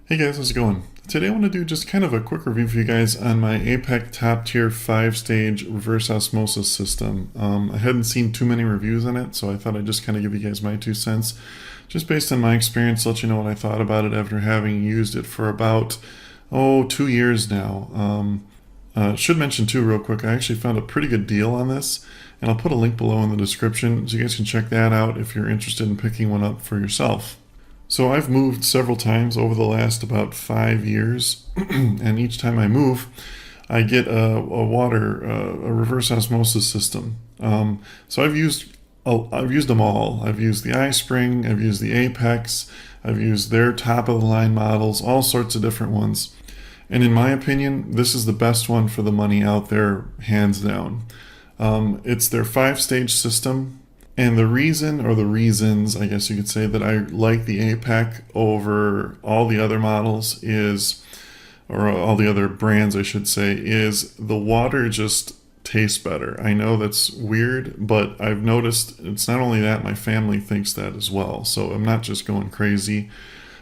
Hey guys, how's it going? Today I want to do just kind of a quick review for you guys on my APEC top tier 5-stage reverse osmosis system. I hadn't seen too many reviews on it, so I thought I'd just kind of give you guys my 2 cents. Just based on my experience, let you know what I thought about it after having used it for about, 2 years now. Should mention too real quick, I actually found a pretty good deal on this, and I'll put a link below in the description so you guys can check that out if you're interested in picking one up for yourself. So I've moved several times over the last about 5 years, and each time I move, I get a reverse osmosis system. So I've used them all. I've used the iSpring, I've used the Apex, I've used their top of the line models, all sorts of different ones. And in my opinion, this is the best one for the money out there, hands down. It's their 5-stage system. And the reason, or the reasons, I guess you could say, that I like the APEC over all the other models or all the other brands, I should say, is the water just tastes better. I know that's weird, but I've noticed it's not only that, my family thinks that as well. So I'm not just going crazy.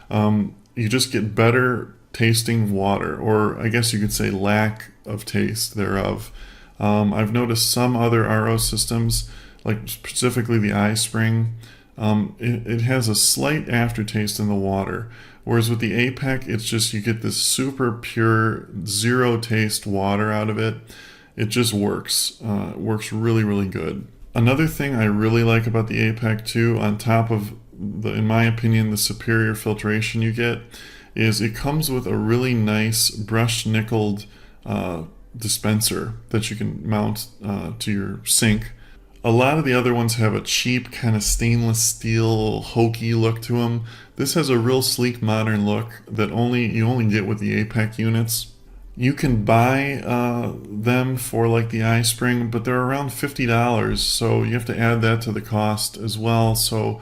You just get better tasting water, or I guess you could say lack of taste thereof. I've noticed some other RO systems, like specifically the iSpring, it has a slight aftertaste in the water. Whereas with the APEC, it's just you get this super pure, zero taste water out of it. It just works. It works really, really good. Another thing I really like about the APEC too, on top of in my opinion, the superior filtration you get, is it comes with a really nice brushed nickeled dispenser that you can mount to your sink. A lot of the other ones have a cheap kind of stainless steel hokey look to them. This has a real sleek modern look that you only get with the APEC units. You can buy them for like the iSpring, but they're around $50, so you have to add that to the cost as well. So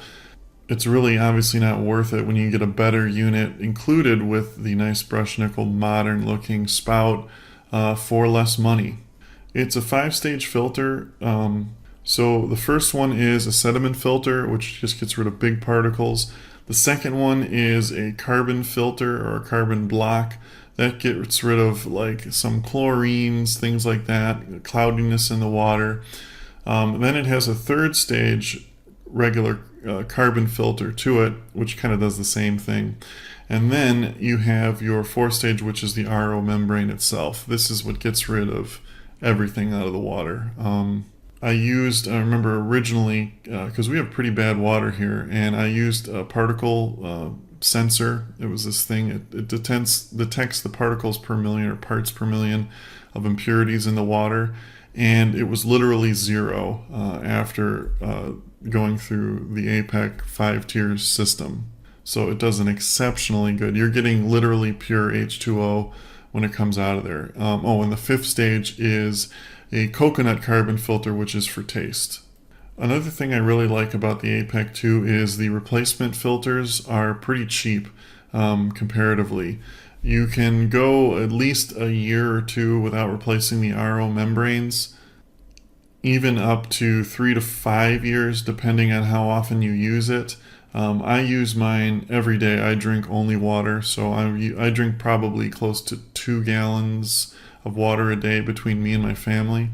it's really obviously not worth it when you get a better unit included with the nice brushed nickel modern looking spout for less money. It's a 5-stage filter. So the first one is a sediment filter, which just gets rid of big particles. The second one is a carbon filter or a carbon block that gets rid of like some chlorines, things like that, cloudiness in the water. Then it has a third stage regular carbon filter to it, which kind of does the same thing. And then you have your 4th stage, which is the RO membrane itself. This is what gets rid of everything out of the water. I remember originally, because we have pretty bad water here, and I used a particle sensor. It was this thing, it detects the particles per million or parts per million of impurities in the water, and it was literally zero after going through the APEC 5-tier system. So it does an exceptionally good. You're getting literally pure H2O when it comes out of there. And the 5th stage is a coconut carbon filter, which is for taste. Another thing I really like about the APEC too is the replacement filters are pretty cheap comparatively. You can go at least a year or 2 without replacing the RO membranes, even up to 3 to 5 years depending on how often you use it. I use mine every day. I drink only water, so I drink probably close to 2 gallons of water a day between me and my family,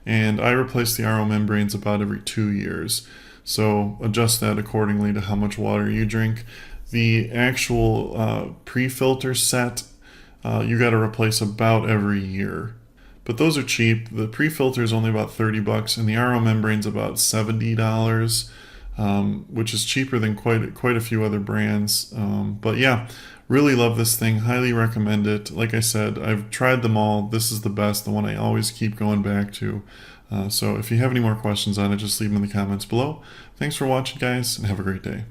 and I replace the RO membranes about every 2 years. So adjust that accordingly to how much water you drink. The actual pre-filter set, you got to replace about every year. But those are cheap. The pre-filter is only about $30, and the RO membrane's about $70, which is cheaper than quite a few other brands. But yeah, really love this thing. Highly recommend it. Like I said, I've tried them all. This is the best, the one I always keep going back to. So if you have any more questions on it, just leave them in the comments below. Thanks for watching, guys, and have a great day.